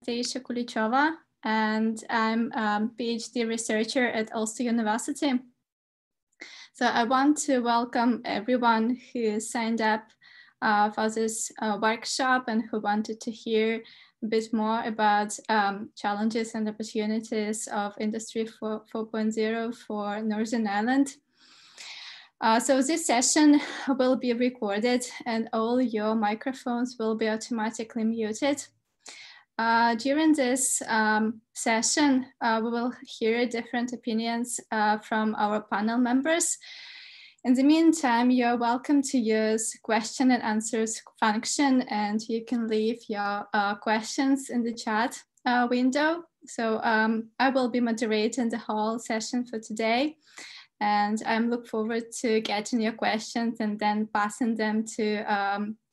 Anastasia Kulichova, and I'm a PhD researcher at Ulster University. So I want to welcome everyone who signed up for this workshop and who wanted to hear a bit more about challenges and opportunities of Industry 4.0 for Northern Ireland. So this session will be recorded and all your microphones will be automatically muted. During this session, we will hear different opinions from our panel members. In the meantime, you're welcome to use question and answers function, and you can leave your questions in the chat window. So I will be moderating the whole session for today. And I'm looking forward to getting your questions and then passing them to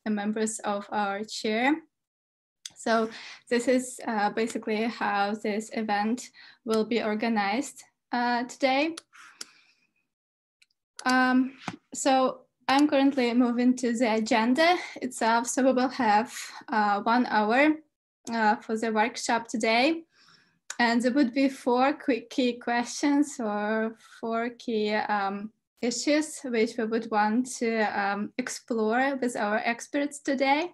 the members of our chair. So this is basically how this event will be organized today. So I'm currently moving to the agenda itself. So we will have 1 hour for the workshop today. And there would be 4 key questions or 4 key issues which we would want to explore with our experts today.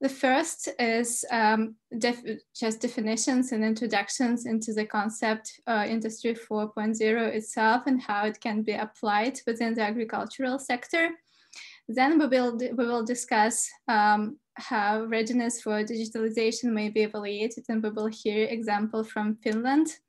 The first is just definitions and introductions into the concept Industry 4.0 itself and how it can be applied within the agricultural sector. Then we will discuss how readiness for digitalization may be evaluated, and we will hear example from Finland.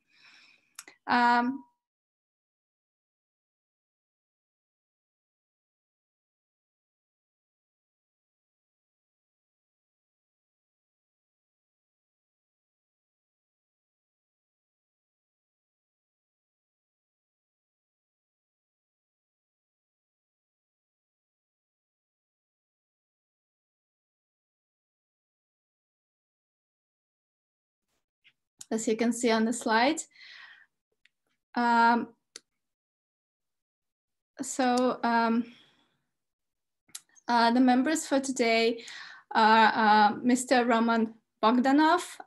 As you can see on the slide. The members for today are Mr. Roman Bogdanov,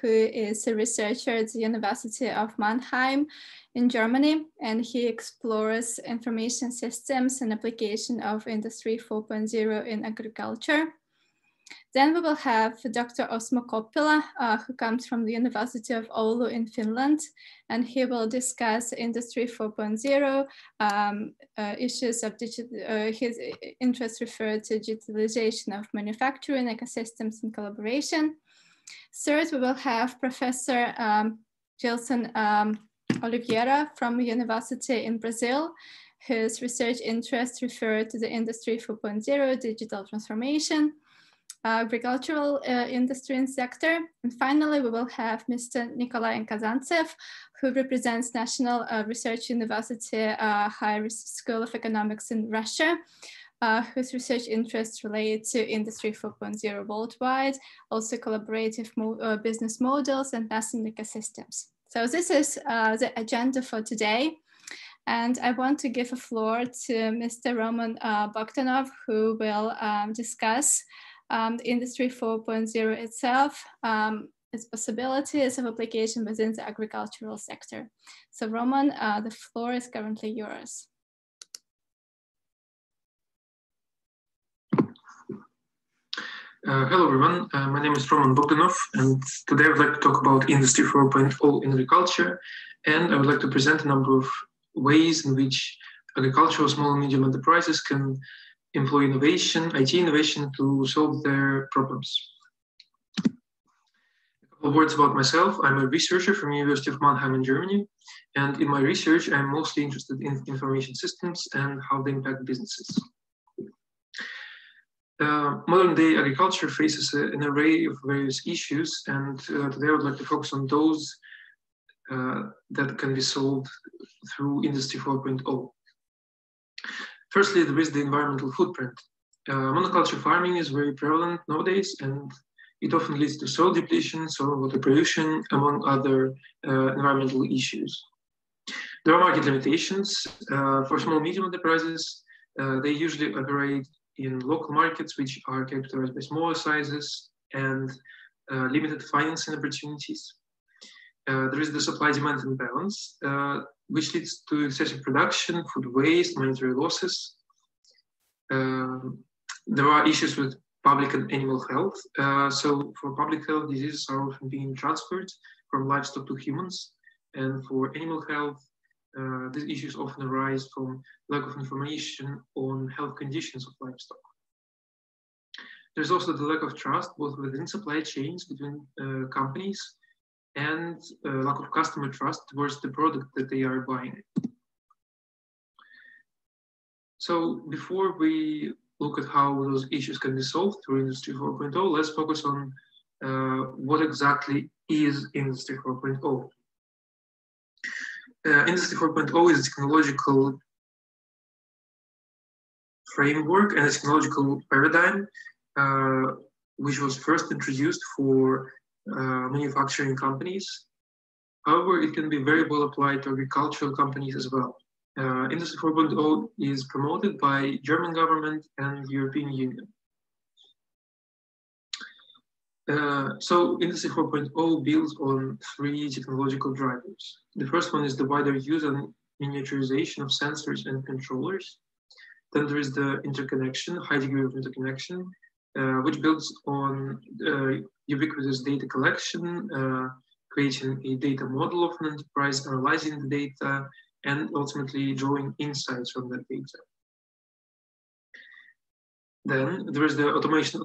who is a researcher at the University of Mannheim in Germany, and he explores information systems and application of Industry 4.0 in agriculture. Then we will have Dr. Osmo Koppila, who comes from the University of Oulu in Finland, and he will discuss Industry 4.0 issues of his interests referred to digitalization of manufacturing, ecosystems, and collaboration. Third, we will have Professor Gilson Oliveira from the University in Brazil, whose research interests refer to the Industry 4.0 digital transformation, agricultural industry and sector. And finally, we will have Mr. Nikolai Kazantsev, who represents National Research University Higher School of Economics in Russia, whose research interests relate to Industry 4.0 worldwide, also collaborative business models and nascent ecosystems. So this is the agenda for today. And I want to give a floor to Mr. Roman Bogdanov, who will discuss Industry 4.0 itself, its possibilities of application within the agricultural sector. So Roman, the floor is currently yours. Hello everyone, my name is Roman Bogdanov, and today I would like to talk about Industry 4.0 in agriculture, and I would like to present a number of ways in which agricultural small and medium enterprises can employ innovation, IT innovation, to solve their problems. A couple of words about myself. I'm a researcher from the University of Mannheim in Germany, and in my research, I'm mostly interested in information systems and how they impact businesses. Modern day agriculture faces an array of various issues, and today I would like to focus on those that can be solved through Industry 4.0. Firstly, there is the environmental footprint. Monoculture farming is very prevalent nowadays, and it often leads to soil depletion, soil water pollution, among other environmental issues. There are market limitations. For small medium enterprises, they usually operate in local markets which are characterized by smaller sizes and limited financing opportunities. There is the supply-demand imbalance, which leads to excessive production, food waste, monetary losses. There are issues with public and animal health. So for public health, diseases are often being transferred from livestock to humans. And for animal health, these issues often arise from lack of information on health conditions of livestock. There's also the lack of trust, both within supply chains between companies and lack of customer trust towards the product that they are buying. So before we look at how those issues can be solved through Industry 4.0, let's focus on what exactly is Industry 4.0. Industry 4.0 is a technological framework and a technological paradigm which was first introduced for manufacturing companies. However, it can be very well applied to agricultural companies as well. Industry 4.0 is promoted by German government and European Union. So Industry 4.0 builds on three technological drivers. The first one is the wider use and miniaturization of sensors and controllers. Then there is the interconnection, high degree of interconnection, which builds on ubiquitous data collection, creating a data model of an enterprise, analyzing the data, and ultimately drawing insights from that data. Then there is the automation,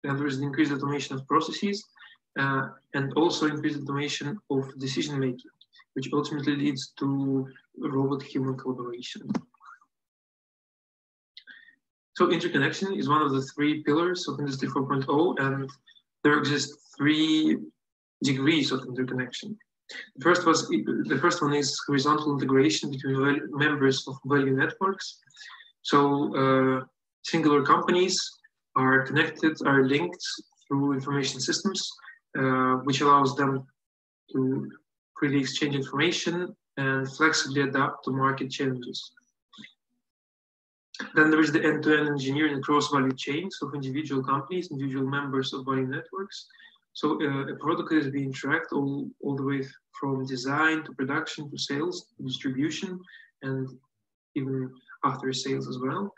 and there is the increased automation of processes, and also increased automation of decision making, which ultimately leads to robot-human collaboration. So interconnection is one of the three pillars of Industry 4.0, and there exist three degrees of interconnection. The first one is horizontal integration between members of value networks. So singular companies are connected, are linked through information systems, which allows them to freely exchange information and flexibly adapt to market changes. Then there is the end-to-end engineering across value chains of individual companies, individual members of value networks. So a product is being tracked all the way from design to production to sales, to distribution, and even after sales as well,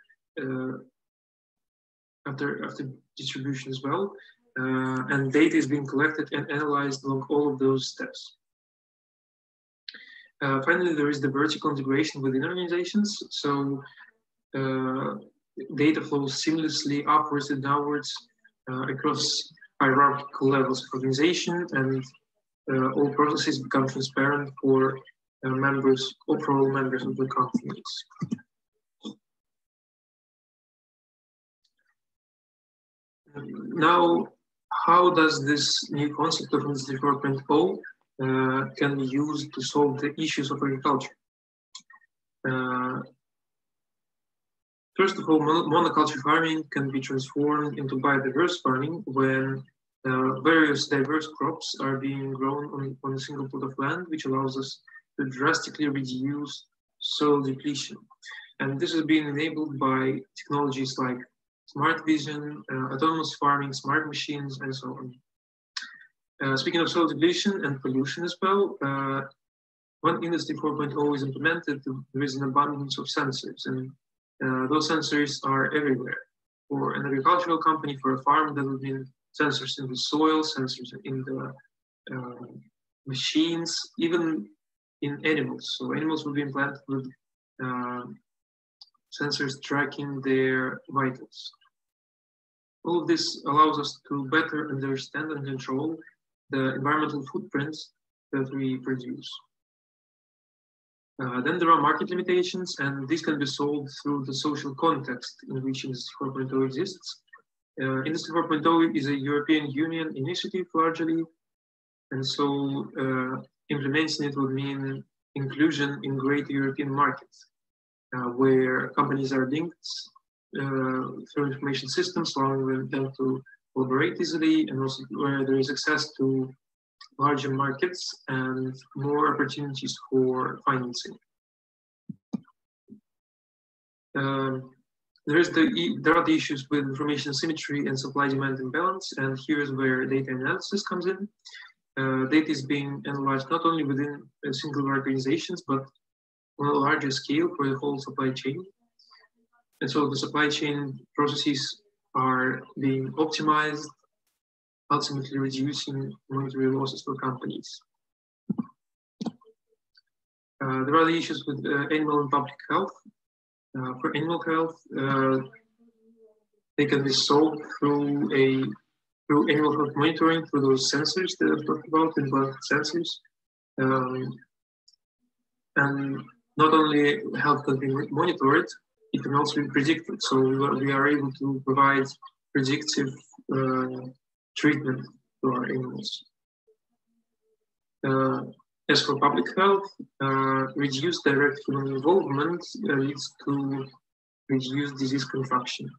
after distribution as well. And data is being collected and analyzed along all of those steps. Finally, there is the vertical integration within organizations. So data flows seamlessly upwards and downwards across hierarchical levels of organization, and all processes become transparent for all members of the companies. Now, how does this new concept of Industry 4.0 can be used to solve the issues of agriculture? First of all, monoculture farming can be transformed into biodiverse farming when various diverse crops are being grown on a single plot of land, which allows us to drastically reduce soil depletion. And this is being enabled by technologies like smart vision, autonomous farming, smart machines, and so on. Speaking of soil depletion and pollution as well, when Industry 4.0 is implemented, there is an abundance of sensors, and those sensors are everywhere. For an agricultural company, for a farm, that would mean sensors in the soil, sensors in the machines, even in animals. So animals will be implanted with sensors tracking their vitals. All of this allows us to better understand and control the environmental footprints that we produce. Then there are market limitations, and these can be solved through the social context in which Industry 4.0 exists. Industry 4.0 is a European Union initiative largely, and so implementing it would mean inclusion in greater European markets, where companies are linked through information systems, allowing them to collaborate easily, and also where there is access to larger markets and more opportunities for financing. there are the issues with information asymmetry and supply-demand imbalance, and here's where data analysis comes in. Data is being analyzed not only within single organizations, but on a larger scale for the whole supply chain. And so the supply chain processes are being optimized, ultimately reducing monetary losses for companies. There are the issues with animal and public health. For animal health, they can be solved through animal health monitoring, through those sensors that I've talked about, embedded sensors. And not only health can be monitored, it can also be predicted. So we are able to provide predictive treatment to our animals. As for public health, reduced direct human involvement leads to reduced disease contraction.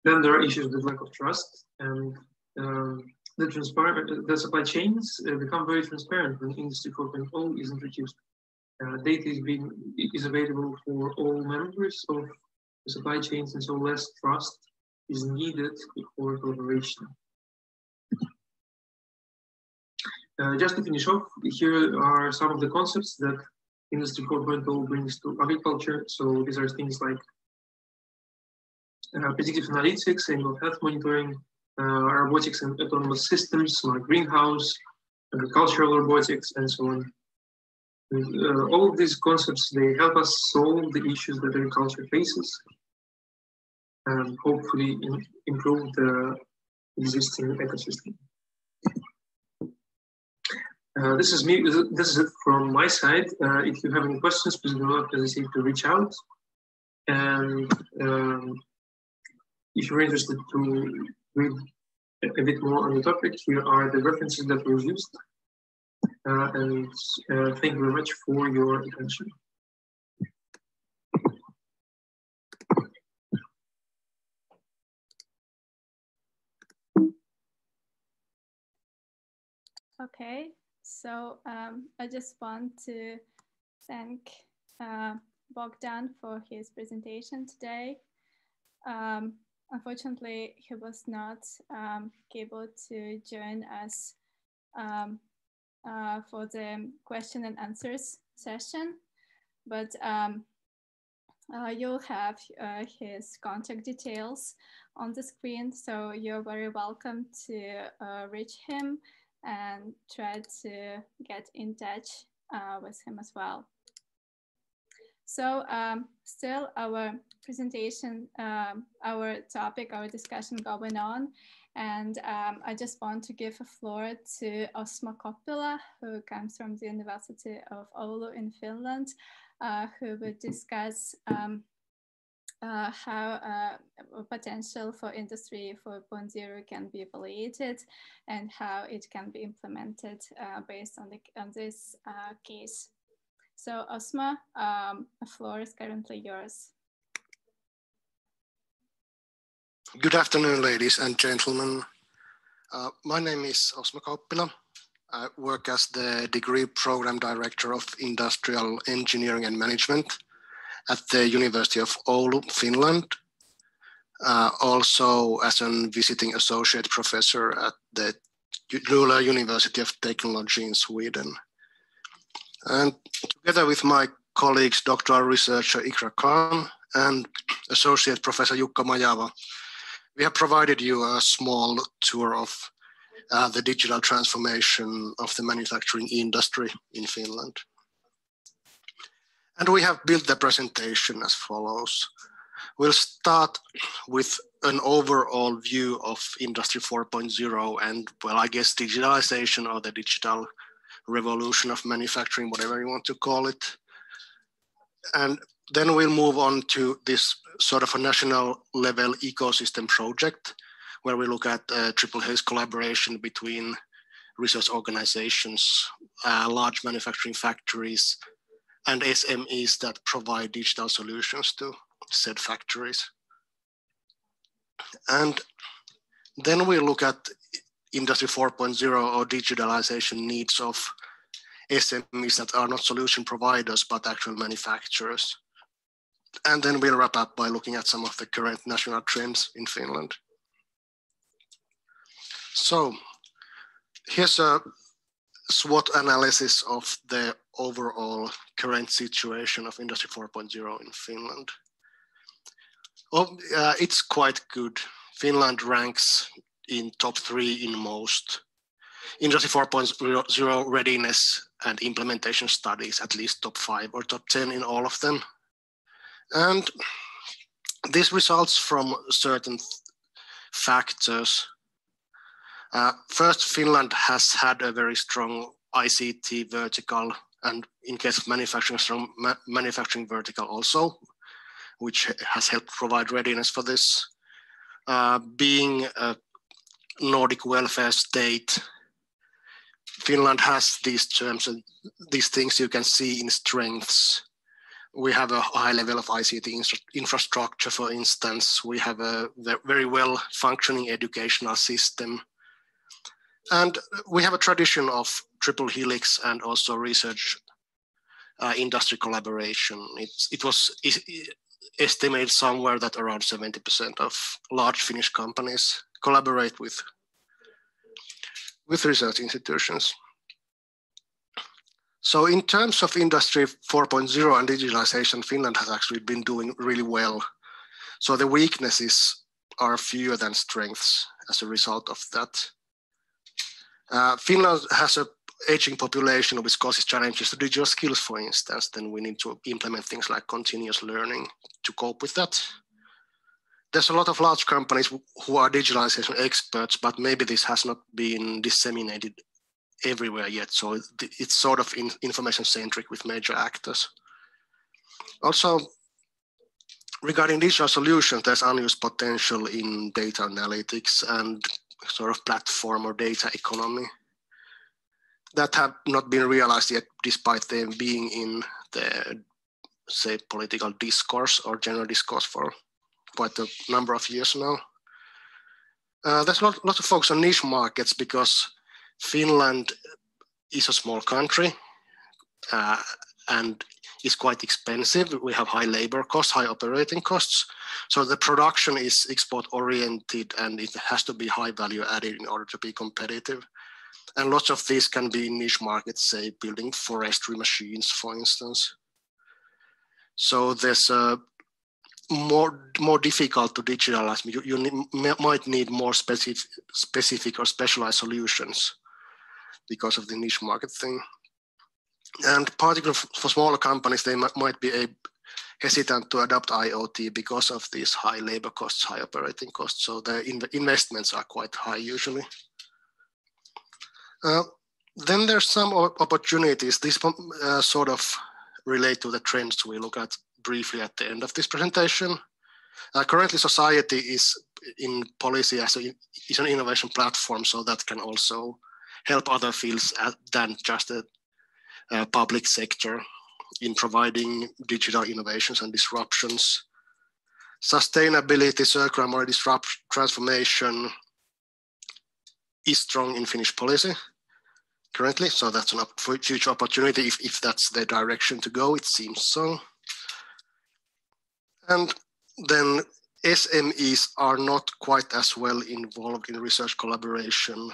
Then there are issues with lack of trust, and the supply chains become very transparent when Industry 4.0 is introduced. Data is available for all members of the supply chains, and so less trust is needed for collaboration. Just to finish off, here are some of the concepts that Industry 4.0 brings to agriculture. So these are things like predictive analytics, animal health monitoring, robotics and autonomous systems, smart greenhouse, agricultural robotics, and so on. All of these concepts, they help us solve the issues that agriculture faces and hopefully improve the existing ecosystem. This is me. This is it from my side. If you have any questions, please do not hesitate to reach out. And if you're interested to read a bit more on the topic, here are the references that were used. And thank you very much for your attention. Okay, so I just want to thank Bogdan for his presentation today. Unfortunately, he was not able to join us for the question and answers session, but you'll have his contact details on the screen, so you're very welcome to reach him and try to get in touch with him as well. So still our presentation, our topic, our discussion going on. And I just want to give a floor to Osmo Koppila, who comes from the University of Oulu in Finland, who will discuss how potential for Industry 4.0 can be evaluated and how it can be implemented based on this case. So Osmo, the floor is currently yours. Good afternoon, ladies and gentlemen. My name is Osmo Koppila. I work as the Degree Program Director of Industrial Engineering and Management at the University of Oulu, Finland. Also as a visiting associate professor at the Luleå University of Technology in Sweden. And together with my colleagues, doctoral researcher Ikra Khan and associate professor Jukka Majava, we have provided you a small tour of the digital transformation of the manufacturing industry in Finland. And we have built the presentation as follows. We'll start with an overall view of Industry 4.0 and, well, I guess digitalization or the digital revolution of manufacturing, whatever you want to call it. And then we'll move on to this sort of a national level ecosystem project, where we look at Triple H's collaboration between research organizations, large manufacturing factories, and SMEs that provide digital solutions to said factories. And then we look at Industry 4.0 or digitalization needs of SMEs that are not solution providers, but actual manufacturers. And then we'll wrap up by looking at some of the current national trends in Finland. So here's a SWOT analysis of the overall current situation of Industry 4.0 in Finland. It's quite good. Finland ranks in top 3 in most Industry 4.0 readiness and implementation studies, at least top 5 or top 10 in all of them. And this results from certain factors. First, Finland has had a very strong ICT vertical, and in case of manufacturing, strong manufacturing vertical also, which has helped provide readiness for this. Being a Nordic welfare state, Finland has these terms and these things you can see in strengths. We have a high level of ICT infrastructure, for instance. We have a very well functioning educational system. And we have a tradition of triple helix and also research industry collaboration. It was estimated somewhere that around 70% of large Finnish companies collaborate with research institutions. So in terms of Industry 4.0 and digitalization, Finland has actually been doing really well. So the weaknesses are fewer than strengths as a result of that. Finland has an aging population which causes challenges to digital skills, for instance. Then we need to implement things like continuous learning to cope with that. There's a lot of large companies who are digitalization experts, but maybe this has not been disseminated everywhere yet. So it's sort of information centric with major actors. Also, regarding digital solutions, there's unused potential in data analytics and sort of platform or data economy that have not been realized yet, despite them being in the, say, political discourse or general discourse for quite a number of years now. There's lots of focus on niche markets because Finland is a small country and is quite expensive. We have high labor costs, high operating costs. So the production is export oriented and it has to be high value added in order to be competitive. And lots of these can be in niche markets, say building forestry machines, for instance. So there's more difficult to digitalize. You might need more specific or specialized solutions because of the niche market thing. And particularly for smaller companies, they might be hesitant to adopt IoT because of these high labor costs, high operating costs. So the investments are quite high usually. Then there's some opportunities. These sort of relate to the trends we look at briefly at the end of this presentation. Currently, society is in policy as is an innovation platform, so that can also help other fields than just the public sector in providing digital innovations and disruptions. Sustainability, circular moral transformation is strong in Finnish policy currently, so that's a future opportunity if that's the direction to go, it seems so. And then SMEs are not quite as well involved in research collaboration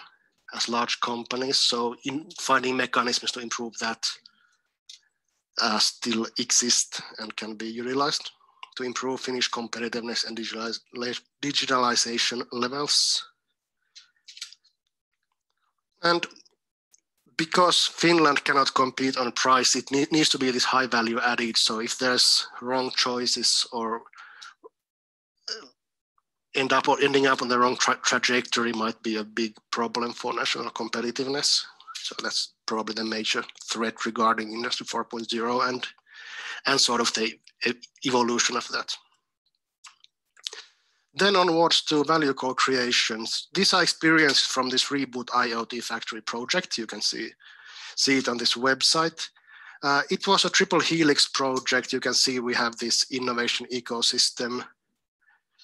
as large companies, so in finding mechanisms to improve that still exist and can be utilized to improve Finnish competitiveness and digitalization levels. And because Finland cannot compete on price, it needs to be this high value added. So if there's wrong choices or ending up on the wrong trajectory might be a big problem for national competitiveness. So that's probably the major threat regarding Industry 4.0 and sort of the evolution of that. Then onwards to value co-creations. These are experiences from this Reboot IoT Factory project. You can see it on this website. It was a triple helix project. You can see we have this innovation ecosystem.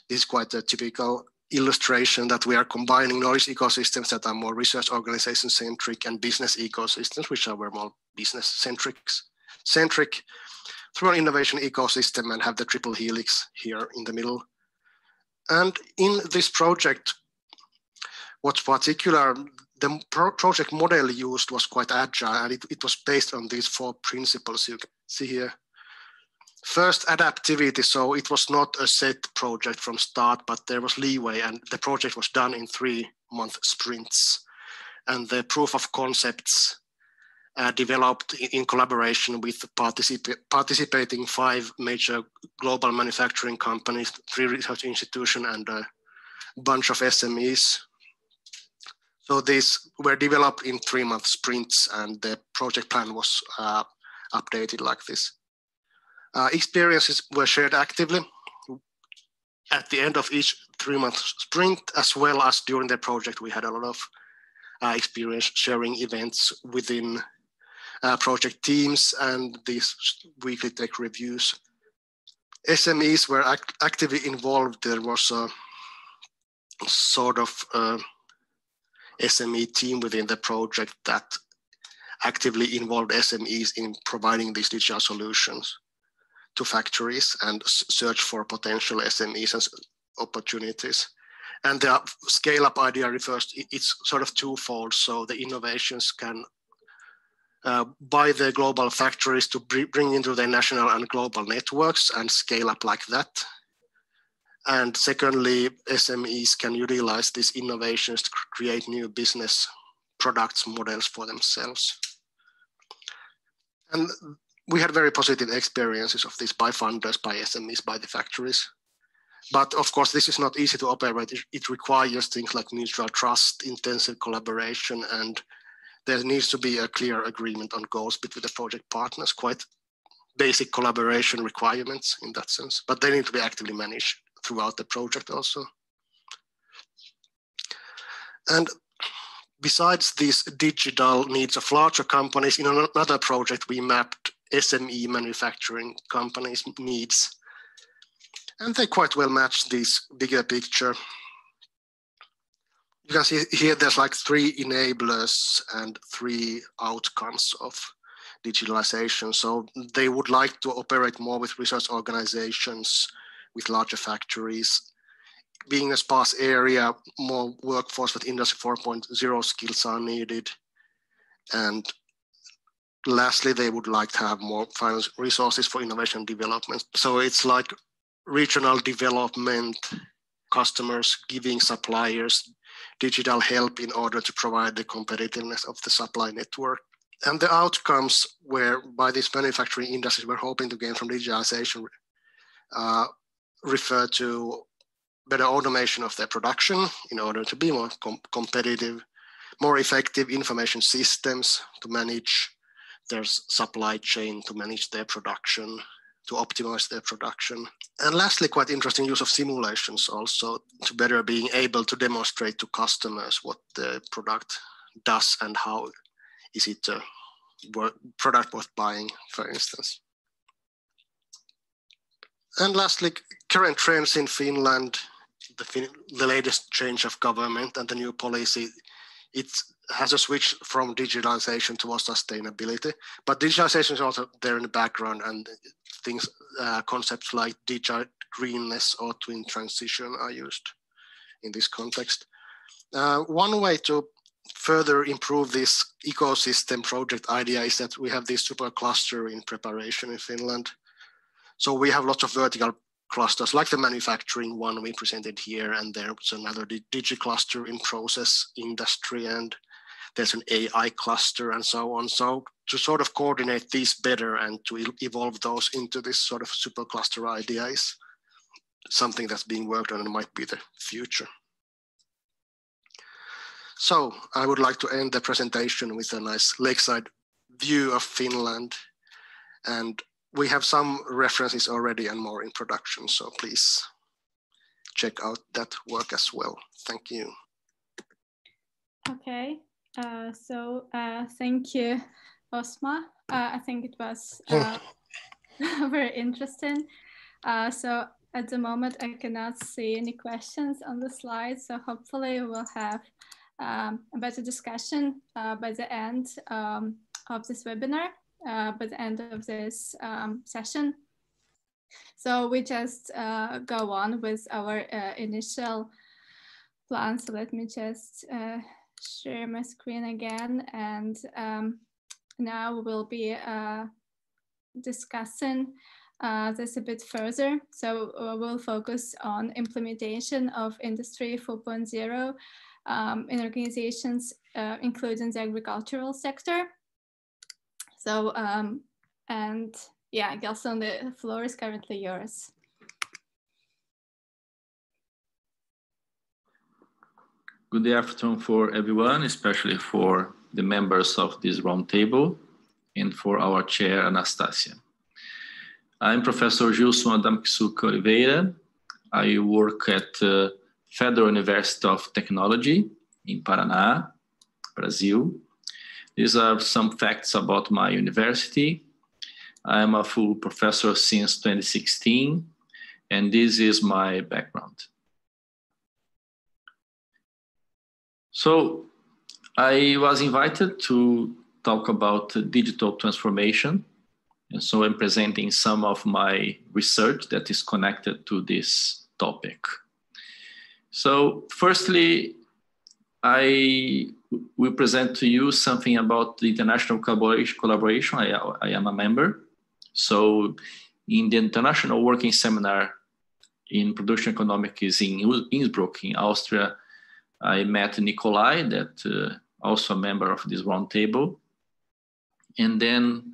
This is quite a typical illustration that we are combining knowledge ecosystems that are more research organization centric and business ecosystems, which are more business centric through an innovation ecosystem and have the triple helix here in the middle. And in this project, what's particular, the project model used was quite agile, and it was based on these 4 principles you can see here. First, adaptivity. So it was not a set project from start, but there was leeway, and the project was done in 3-month sprints. And the proof of concepts developed in collaboration with participating 5 major global manufacturing companies, 3 research institutions, and a bunch of SMEs. So these were developed in 3-month sprints, and the project plan was updated like this. Experiences were shared actively at the end of each 3-month sprint, as well as during the project. We had a lot of experience sharing events within project teams and these weekly tech reviews. SMEs were actively involved. There was a sort of SME team within the project that actively involved SMEs in providing these digital solutions to factories and search for potential SMEs and opportunities. And the scale-up idea refers, it's sort of twofold. So the innovations can by the global factories to bring into their national and global networks and scale up like that. And secondly, SMEs can utilize these innovations to create new business products models for themselves. And we had very positive experiences of this by funders, by SMEs, by the factories. But of course, this is not easy to operate. It requires things like mutual trust, intensive collaboration, and there needs to be a clear agreement on goals between the project partners, quite basic collaboration requirements in that sense, but they need to be actively managed throughout the project also. And besides these digital needs of larger companies, in another project, we mapped SME manufacturing companies' needs. And they quite well match this bigger picture. You can see here there's like 3 enablers and 3 outcomes of digitalization. So they would like to operate more with research organizations, with larger factories. Being a sparse area, more workforce with Industry 4.0 skills are needed. And lastly, they would like to have more finance resources for innovation development. So it's like regional development, customers giving suppliers digital help in order to provide the competitiveness of the supply network. And the outcomes where by these manufacturing industries we're hoping to gain from digitalization refer to better automation of their production in order to be more competitive, more effective information systems to manage their supply chain, to manage their production, to optimize their production. And lastly, quite interesting use of simulations also to better being able to demonstrate to customers what the product does and how is it a product worth buying, for instance. And lastly, current trends in Finland, the latest change of government and the new policy, it has a switch from digitalization towards sustainability, but digitalization is also there in the background, and things, concepts like digital greenness or twin transition are used in this context. One way to further improve this ecosystem project idea is that we have this super cluster in preparation in Finland. So we have lots of vertical clusters like the manufacturing one we presented here, and there's another digi cluster in process industry, and there's an AI cluster and so on. So to sort of coordinate these better and to evolve those into this sort of super cluster idea is something that's being worked on and might be the future. So I would like to end the presentation with a nice lakeside view of Finland. And we have some references already and more in production, so please check out that work as well. Thank you. Okay, thank you, Osma. I think it was very interesting. at the moment, I cannot see any questions on the slide, so hopefully we'll have a better discussion by the end of this webinar, by the end of this session. So we just go on with our initial plan. So let me just share my screen again. And now we'll be discussing this a bit further. So we'll focus on implementation of Industry 4.0 in organizations, including the agricultural sector. So, and yeah, Gelson, the floor is currently yours. Good afternoon for everyone, especially for the members of this roundtable and for our chair, Anastasia. I'm Professor Gilson Adamksuka Oliveira. I work at Federal University of Technology in Paraná, Brazil. These are some facts about my university. I'm a full professor since 2016, and this is my background. So I was invited to talk about digital transformation. And so I'm presenting some of my research that is connected to this topic. So firstly, I will present to you something about the international collaboration. I am a member. So in the International Working Seminar in Production Economics in Innsbruck, in Austria, I met Nikolai, that also a member of this roundtable. And then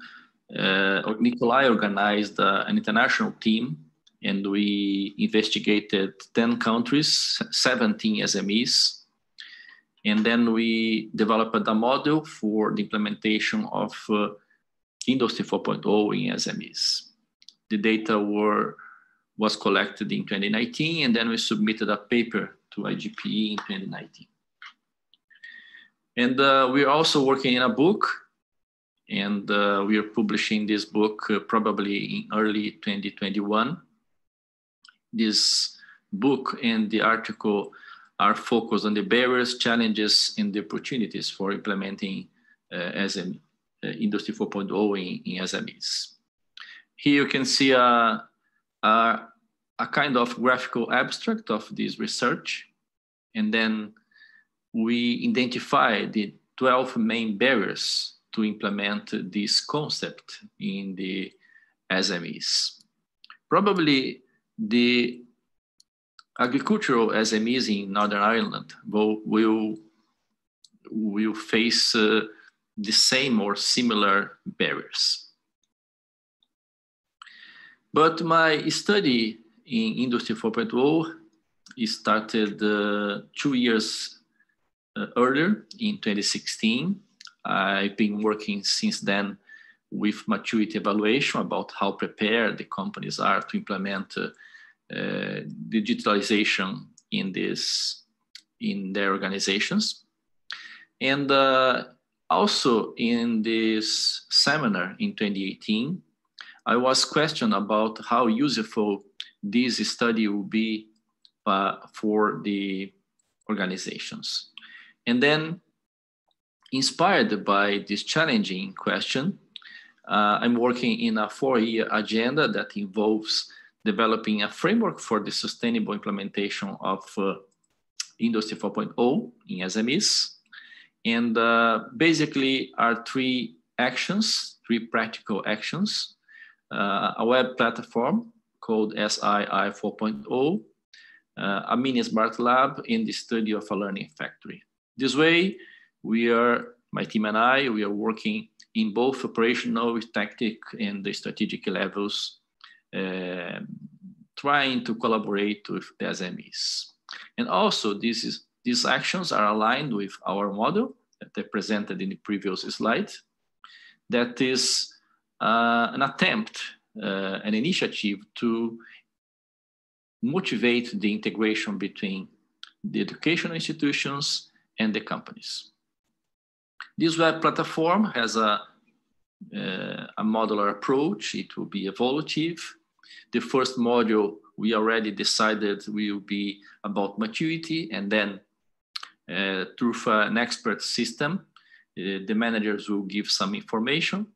Nikolai organized an international team, and we investigated 10 countries, 17 SMEs. And then we developed a model for the implementation of Industry 4.0 in SMEs. The data was collected in 2019, and then we submitted a paper to IGPE in 2019. And we're also working in a book, and we are publishing this book probably in early 2021. This book and the article are focused on the barriers, challenges, and the opportunities for implementing Industry 4.0 in SMEs. Here you can see a kind of graphical abstract of this research, and then we identify the 12 main barriers to implement this concept in the SMEs. Probably the agricultural SMEs in Northern Ireland will face the same or similar barriers. But my study in Industry 4.0 started 2 years earlier in 2016. I've been working since then with maturity evaluation about how prepared the companies are to implement digitalization in their organizations. And also in this seminar in 2018, I was questioned about how useful this study will be for the organizations. And then, inspired by this challenging question, I'm working in a 4-year agenda that involves developing a framework for the sustainable implementation of Industry 4.0 in SMEs. And basically are 3 practical actions. A web platform called SII 4.0, a mini smart lab, and the study of a learning factory. This way, my team and I, we are working in both operational, tactic, and the strategic levels, trying to collaborate with the SMEs. And also, these actions are aligned with our model that I presented in the previous slide. That is an attempt, an initiative to motivate the integration between the educational institutions and the companies. This web platform has a modular approach. It will be evolutive. The first module we already decided will be about maturity, and then through an expert system, the managers will give some information,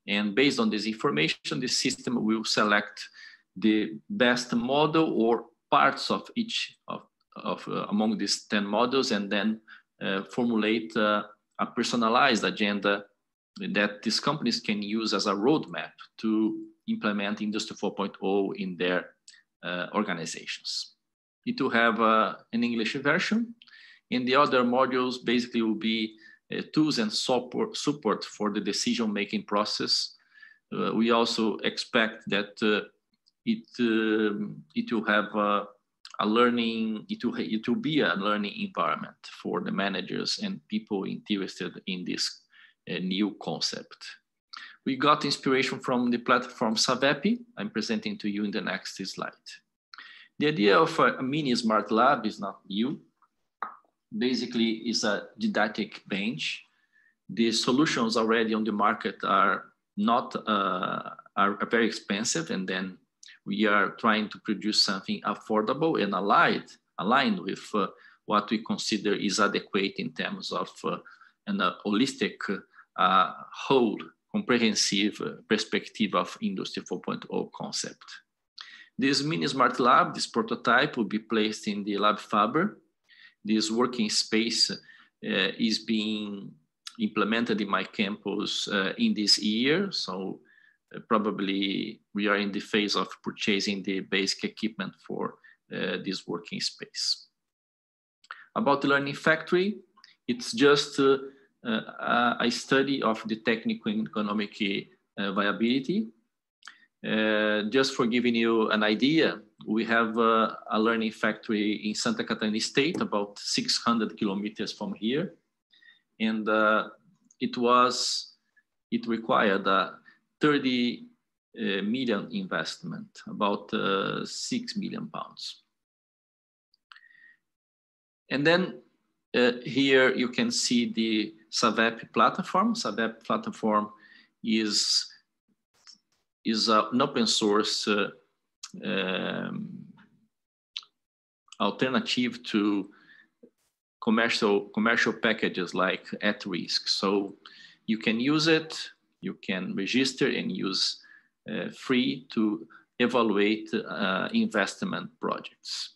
and based on this information, the system will select the best model or parts of each of among these 10 models, and then formulate a personalized agenda that these companies can use as a roadmap to implement Industry 4.0 in their organizations. It will have an English version, and the other modules basically will be tools and support for the decision-making process. We also expect that it will have a learning, it will be a learning environment for the managers and people interested in this new concept. We got inspiration from the platform Savepi. I'm presenting to you in the next slide. The idea of a mini smart lab is not new. Basically, it's a didactic bench. The solutions already on the market are not are very expensive, and then we are trying to produce something affordable and aligned with what we consider is adequate in terms of an holistic whole comprehensive perspective of Industry 4.0 concept. This mini smart lab, this prototype, will be placed in the Lab Faber. This working space is being implemented in my campus in this year. So probably we are in the phase of purchasing the basic equipment for this working space. About the Learning Factory, it's just a study of the technical and economic viability. Just for giving you an idea, we have a Learning Factory in Santa Catarina State, about 600 kilometers from here. And it required a 30 million investment, about 6 million pounds. And then here you can see the Savepi platform. Savepi platform is an open source alternative to commercial packages like at risk. So you can use it, you can register and use free to evaluate investment projects.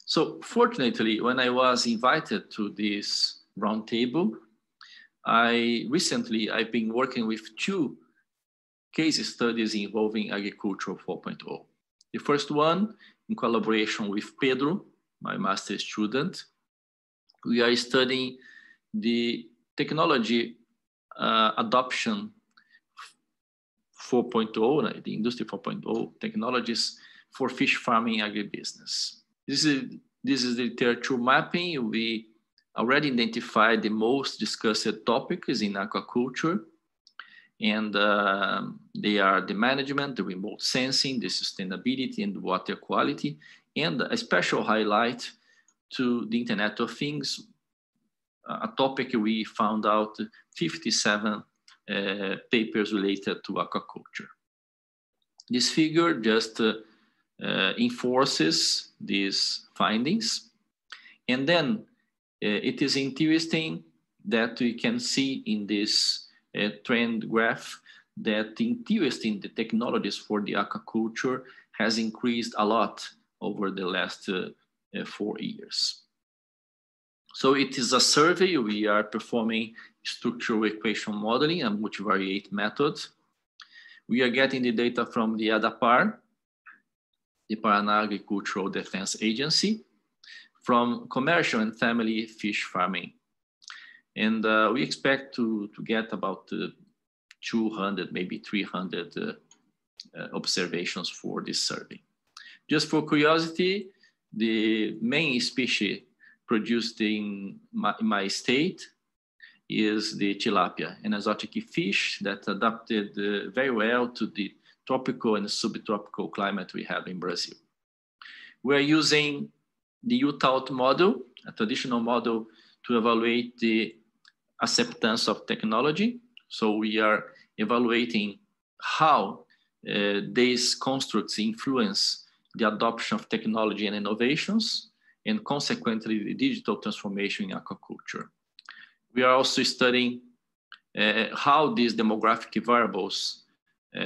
So fortunately, when I was invited to this roundtable, I've been working with 2 case studies involving Agriculture 4.0. The first one, in collaboration with Pedro, my master's student, we are studying the technology adoption 4.0, the Industry 4.0 technologies for fish farming agribusiness. This is the literature mapping. We already identified the most discussed topics in aquaculture, and they are the management, the remote sensing, the sustainability, and water quality, and a special highlight to the Internet of Things, a topic we found out 57 papers related to aquaculture. This figure just enforces these findings. And then it is interesting that we can see in this trend graph that the interest in the technologies for the aquaculture has increased a lot over the last 4 years. So it is a survey. We are performing structural equation modeling and multivariate methods. We are getting the data from the ADAPAR, the Paraná Agricultural Defense Agency, from commercial and family fish farming. And we expect to get about 200, maybe 300 observations for this survey. Just for curiosity, the main species produced in my state is the tilapia, an exotic fish that adapted very well to the tropical and subtropical climate we have in Brazil. We are using the UTAUT model, a traditional model, to evaluate the acceptance of technology. So we are evaluating how these constructs influence the adoption of technology and innovations, and consequently the digital transformation in aquaculture. We are also studying how these demographic variables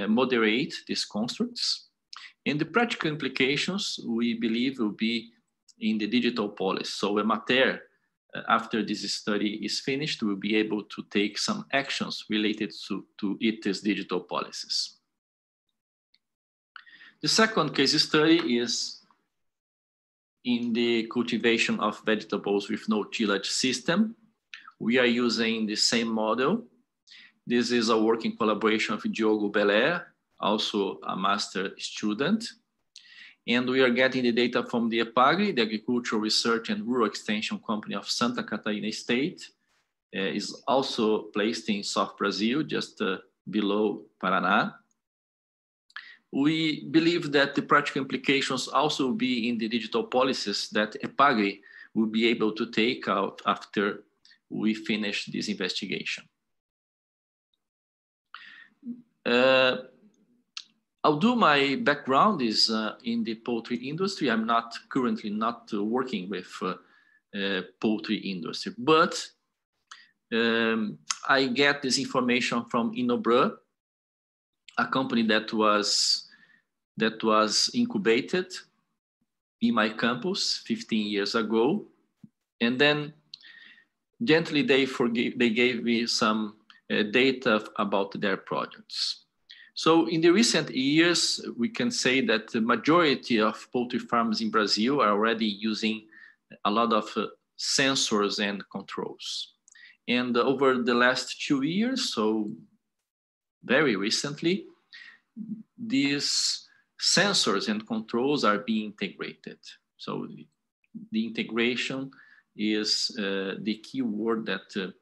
moderate these constructs. And the practical implications, we believe, will be in the digital policy. So Emater, after this study is finished, will be able to take some actions related to its digital policies. The second case study is in the cultivation of vegetables with no tillage system. We are using the same model. This is a working collaboration with Diogo Belair, also a master student. And we are getting the data from the EPAGRE, the Agricultural Research and Rural Extension Company of Santa Catarina State. Is also placed in South Brazil, just below Paraná. We believe that the practical implications also will be in the digital policies that EPAGRE will be able to take out after we finish this investigation. Although my background is in the poultry industry, I'm currently not working with poultry industry, but I get this information from Inobra, a company that was incubated in my campus 15 years ago, and then gently they gave me some data about their projects. So in the recent years, we can say that the majority of poultry farms in Brazil are already using a lot of sensors and controls. And over the last 2 years, so very recently, these sensors and controls are being integrated. So the integration is the key word that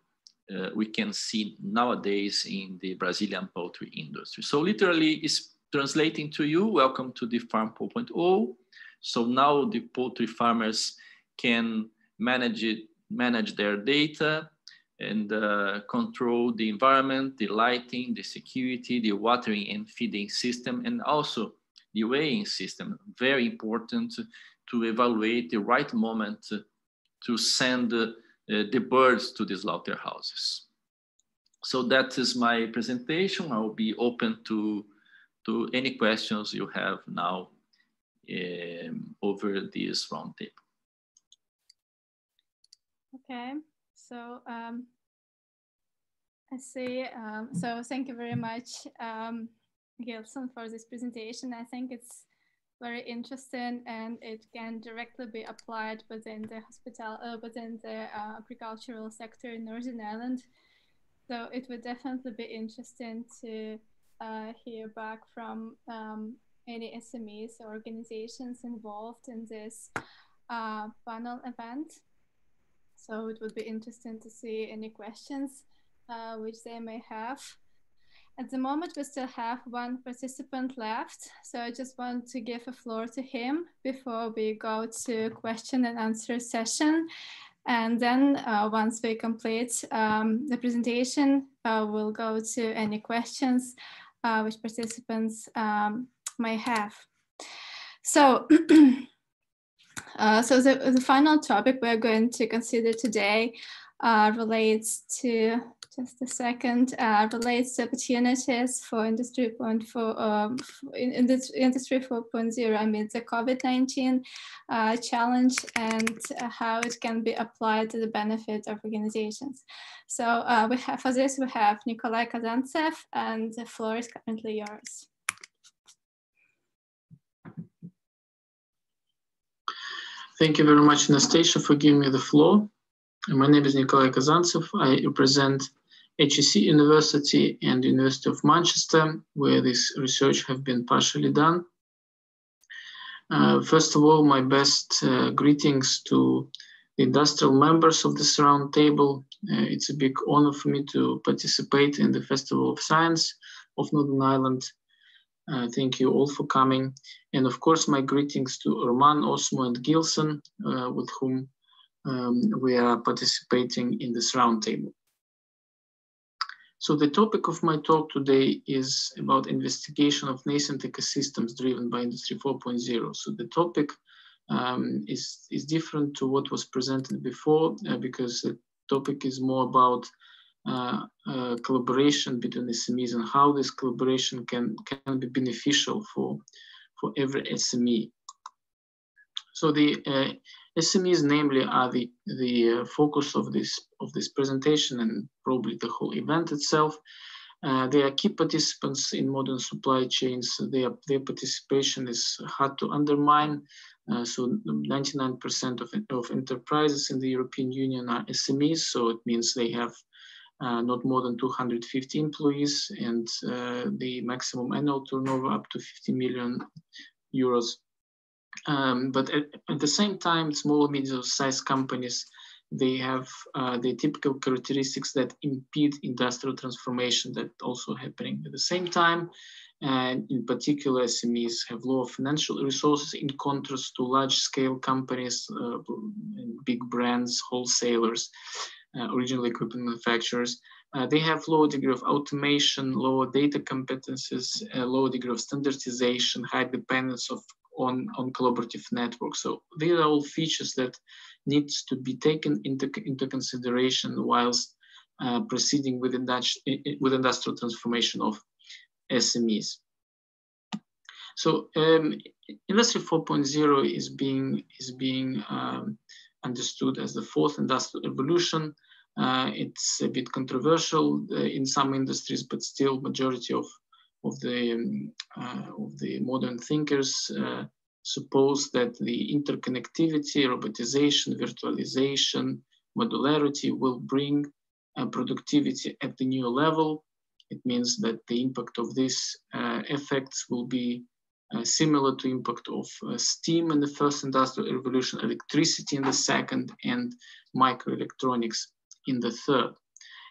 we can see nowadays in the Brazilian poultry industry. So literally it's translating to you, welcome to the Farm 4.0. So now the poultry farmers can manage their data and control the environment, the lighting, the security, the watering and feeding system, and also the weighing system. Very important to evaluate the right moment to send the birds to the slaughterhouses. So that is my presentation. I will be open to any questions you have now over this roundtable. Okay, so I see. So thank you very much, Gilson, for this presentation. I think it's very interesting, and it can directly be applied within the agricultural sector in Northern Ireland. So it would definitely be interesting to hear back from any SMEs or organizations involved in this panel event. So it would be interesting to see any questions which they may have. At the moment, we still have one participant left. So I just want to give the floor to him before we go to question and answer session. And then once we complete the presentation, we'll go to any questions which participants may have. So, so the final topic we're going to consider today relates to, just a second, relates to opportunities for Industry 4.0 amid the COVID-19 challenge, and how it can be applied to the benefit of organizations. So for this, we have Nikolai Kazantsev, and the floor is currently yours. Thank you very much, Anastasia, for giving me the floor. My name is Nikolai Kazantsev. I represent HEC University and University of Manchester, where this research has been partially done. First of all, my best greetings to the industrial members of this roundtable. It's a big honor for me to participate in the Festival of Science of Northern Ireland. Thank you all for coming. And of course, my greetings to Roman, Osmo, and Gilson, with whom we are participating in this roundtable. So the topic of my talk today is about investigation of nascent ecosystems driven by Industry 4.0. So the topic is different to what was presented before because the topic is more about collaboration between SMEs and how this collaboration can be beneficial for every SME. So the SMEs, namely, are the focus of this presentation and probably the whole event itself. They are key participants in modern supply chains. Their participation is hard to undermine. So 99% of enterprises in the European Union are SMEs. So it means they have not more than 250 employees and the maximum annual turnover up to 50 million euros. But at the same time, small and medium-sized companies, they have the typical characteristics that impede industrial transformation that also happening at the same time. And in particular, SMEs have lower financial resources in contrast to large-scale companies, big brands, wholesalers, original equipment manufacturers. They have lower degree of automation, lower data competencies, lower degree of standardization, high dependence on collaborative networks. So these are all features that needs to be taken into consideration whilst proceeding with industrial transformation of SMEs. So Industry 4.0 is being understood as the fourth industrial revolution. It's a bit controversial in some industries, but still majority of the modern thinkers suppose that the interconnectivity, robotization, virtualization, modularity will bring productivity at the new level. It means that the impact of these effects will be similar to impact of steam in the first industrial revolution, electricity in the second, and microelectronics in the third.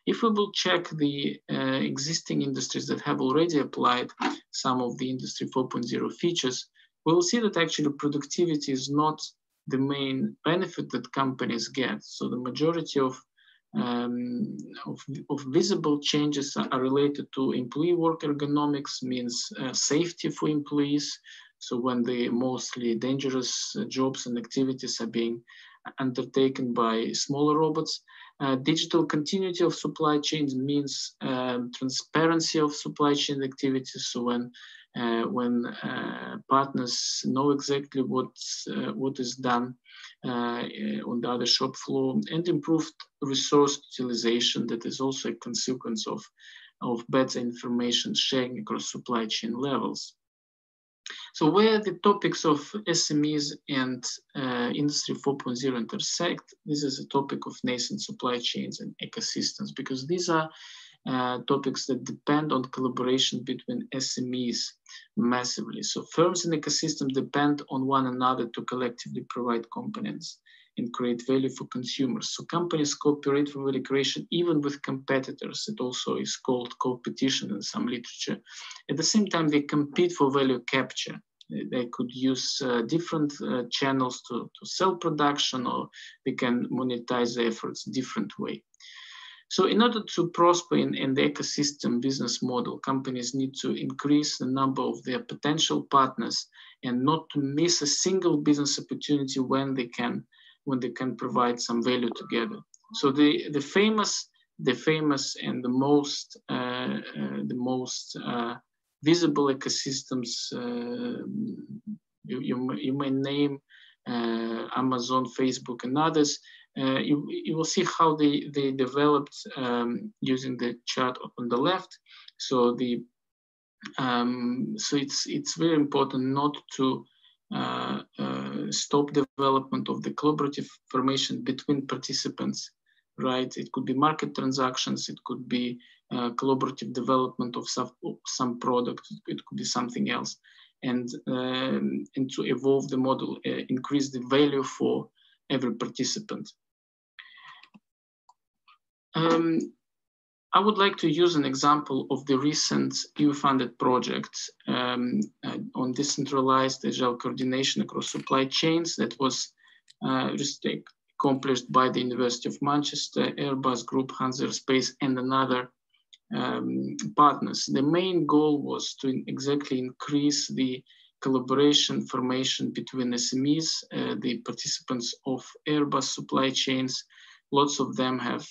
If we will check the existing industries that have already applied some of the Industry 4.0 features, we will see that actually productivity is not the main benefit that companies get. So the majority of visible changes are related to employee work ergonomics, means safety for employees. So when the mostly dangerous jobs and activities are being undertaken by smaller robots. Digital continuity of supply chains means transparency of supply chain activities. So when partners know exactly what is done on the other shop floor, and improved resource utilization, that is also a consequence of better information sharing across supply chain levels. So where the topics of SMEs and Industry 4.0 intersect, this is a topic of nascent supply chains and ecosystems, because these are topics that depend on collaboration between SMEs massively. So firms and ecosystems depend on one another to collectively provide components and create value for consumers. So companies cooperate for value creation even with competitors. It also is called competition in some literature. At the same time, they compete for value capture. They could use different channels to sell production, or they can monetize their efforts different way. So in order to prosper in the ecosystem business model, companies need to increase the number of their potential partners and not to miss a single business opportunity when they can provide some value together. So the famous and the most visible ecosystems, you may name Amazon, Facebook, and others. You will see how they developed using the chart on the left. So so it's very important not to stop development of the collaborative formation between participants, right? It could be market transactions, it could be collaborative development of some product, it could be something else, and to evolve the model, increase the value for every participant. I would like to use an example of the recent EU-funded project on decentralized agile coordination across supply chains that was accomplished by the University of Manchester, Airbus Group, Hansa Aerospace, and another partners. The main goal was to exactly increase the collaboration formation between SMEs, the participants of Airbus supply chains. Lots of them have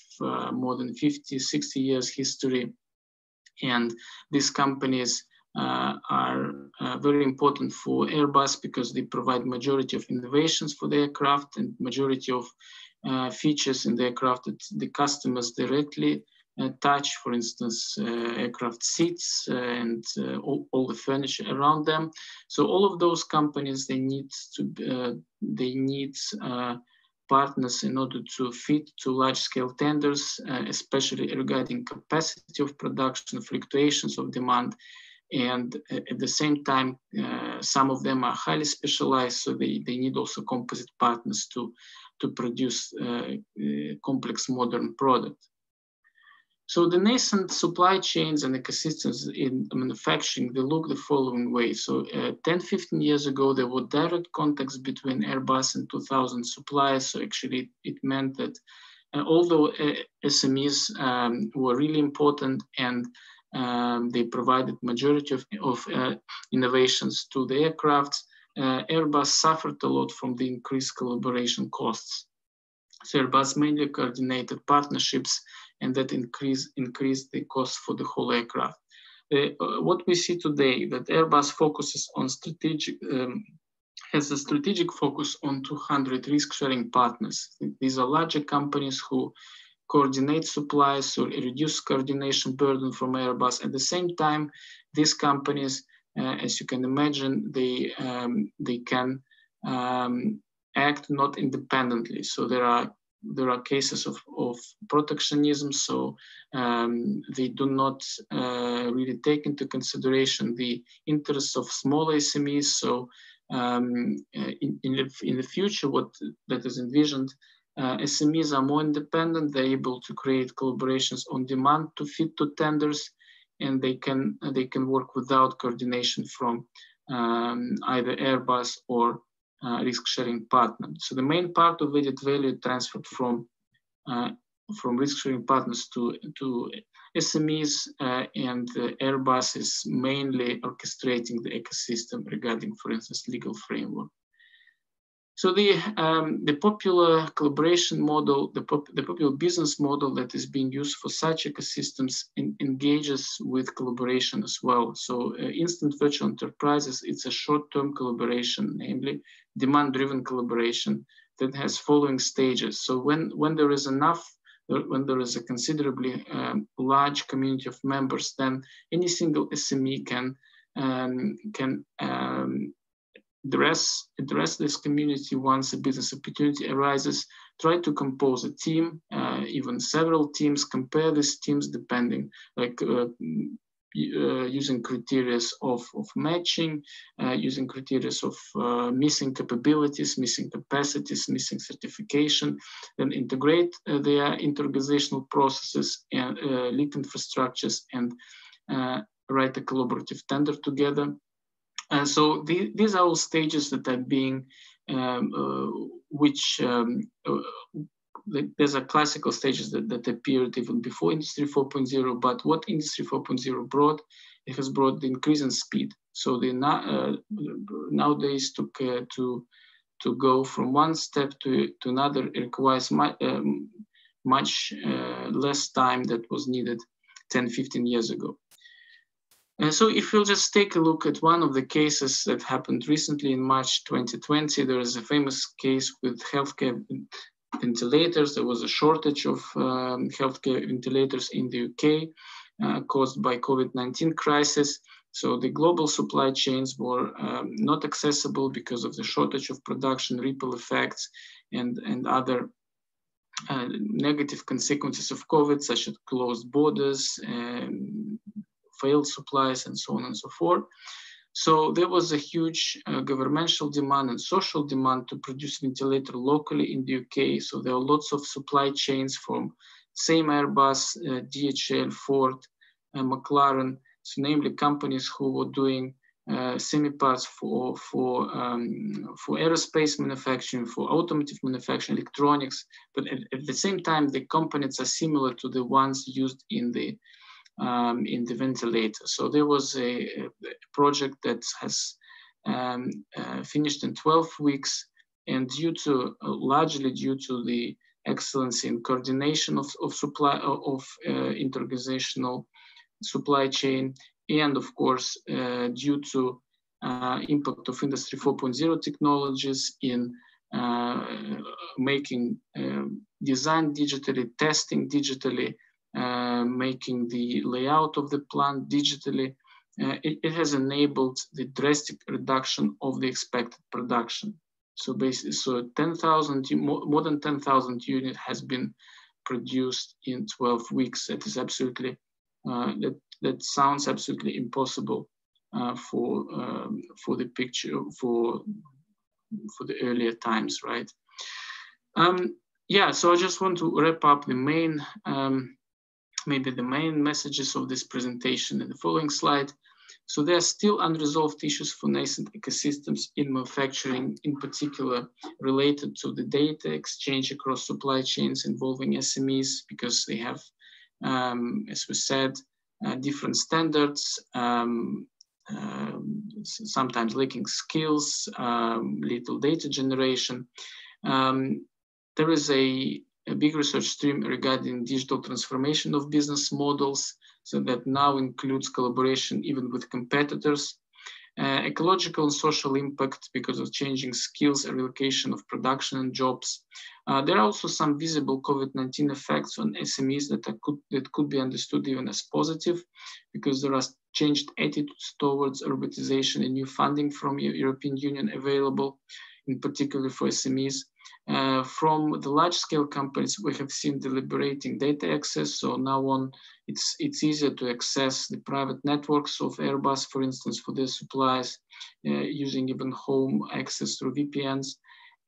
more than 50, 60 years history. And these companies are very important for Airbus because they provide majority of innovations for the aircraft and majority of features in the aircraft that the customers directly touch, for instance, aircraft seats and all the furniture around them. So all of those companies, they need partners in order to fit to large-scale tenders, especially regarding capacity of production, fluctuations of demand. And at the same time, some of them are highly specialized, so they need also composite partners to produce complex modern product. So the nascent supply chains and ecosystems in manufacturing, they look the following way. So 10, 15 years ago, there were direct contacts between Airbus and 2,000 suppliers. So actually it meant that although SMEs were really important and they provided majority of innovations to the aircrafts, Airbus suffered a lot from the increased collaboration costs. So Airbus mainly coordinated partnerships, and that increased the cost for the whole aircraft. What we see today, that Airbus focuses on has a strategic focus on 200 risk-sharing partners. These are larger companies who coordinate supplies or reduce coordination burden from Airbus. At the same time, these companies, as you can imagine, they can act not independently. So there are cases of protectionism. So they do not really take into consideration the interests of smaller SMEs. So in the future, what that is envisioned, SMEs are more independent. They're able to create collaborations on demand to fit to tenders, and they can work without coordination from either Airbus or risk-sharing partner. So the main part of added value transferred from risk-sharing partners to SMEs, and Airbus is mainly orchestrating the ecosystem regarding, for instance, legal framework. So the popular collaboration model, the popular business model that is being used for such ecosystems engages with collaboration as well. So instant virtual enterprises, it's a short-term collaboration, namely demand-driven collaboration that has following stages. So when there is a considerably large community of members, then any single SME can address this community once a business opportunity arises, try to compose a team, even several teams, compare these teams depending, like using criteria of matching, using criteria of missing capabilities, missing capacities, missing certification, then integrate their interorganizational processes and lead infrastructures and write a collaborative tender together. So these are all stages that are being, there's a classical stages that appeared even before Industry 4.0, but what Industry 4.0 brought, it has brought the increase in speed. So nowadays to go from one step to another, it requires much less time that was needed 10, 15 years ago. And so if we'll just take a look at one of the cases that happened recently in March 2020, there is a famous case with healthcare ventilators. There was a shortage of healthcare ventilators in the UK caused by COVID-19 crisis. So the global supply chains were not accessible because of the shortage of production, ripple effects, and other negative consequences of COVID, such as closed borders, failed supplies, and so on and so forth. So there was a huge governmental demand and social demand to produce ventilator locally in the UK. So there are lots of supply chains from same Airbus, DHL, Ford, McLaren, so namely companies who were doing semi-parts for aerospace manufacturing, for automotive manufacturing, electronics. But at the same time, the components are similar to the ones used in the in the ventilator. So there was a project that has finished in 12 weeks, and due to largely due to the excellence in coordination of supply of interorganizational supply chain, and of course due to impact of Industry 4.0 technologies in making design digitally, testing digitally, making the layout of the plant digitally, it has enabled the drastic reduction of the expected production. So basically, so 10,000, more than 10,000 units has been produced in 12 weeks. That is absolutely, that sounds absolutely impossible for the picture, for the earlier times, right? Yeah, so I just want to wrap up the main, maybe the main messages of this presentation in the following slide. So there are still unresolved issues for nascent ecosystems in manufacturing, in particular related to the data exchange across supply chains involving SMEs, because they have, as we said, different standards, sometimes lacking skills, little data generation. There is a big research stream regarding digital transformation of business models, so that now includes collaboration even with competitors. Ecological and social impact because of changing skills and relocation of production and jobs. There are also some visible COVID-19 effects on SMEs that could be understood even as positive, because there are changed attitudes towards urbanization and new funding from European Union available, in particular for SMEs. From the large-scale companies, we have seen deliberating data access. So now on, it's easier to access the private networks of Airbus, for instance, for their supplies, using even home access through VPNs.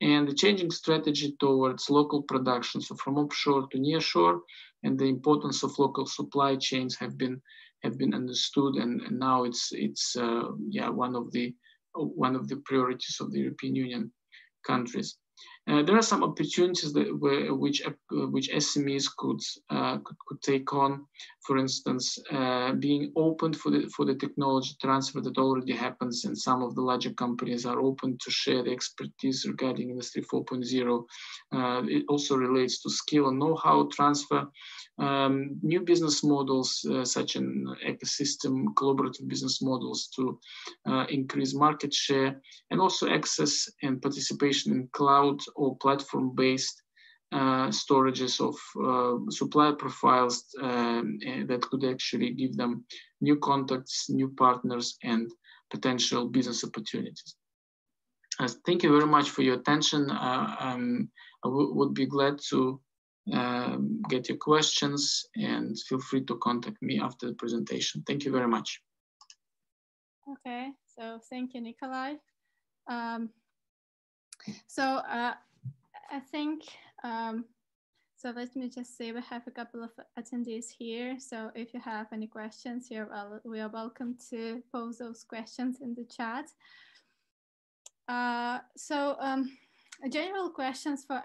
And the changing strategy towards local production, so from offshore to nearshore, and the importance of local supply chains have been understood, and now it's yeah, one of the priorities of the European Union countries. There are some opportunities which SMEs could take on. For instance, being open for the technology transfer that already happens, and some of the larger companies are open to share the expertise regarding Industry 4.0. It also relates to skill and know-how transfer. New business models, such an ecosystem, collaborative business models to increase market share, and also access and participation in cloud or platform-based storages of supply profiles that could actually give them new contacts, new partners, and potential business opportunities. Thank you very much for your attention. I would be glad to get your questions, and feel free to contact me after the presentation. Thank you very much. Okay, so thank you, Nikolai. I think, so let me just say we have a couple of attendees here. So if you have any questions here, we are welcome to pose those questions in the chat. General questions for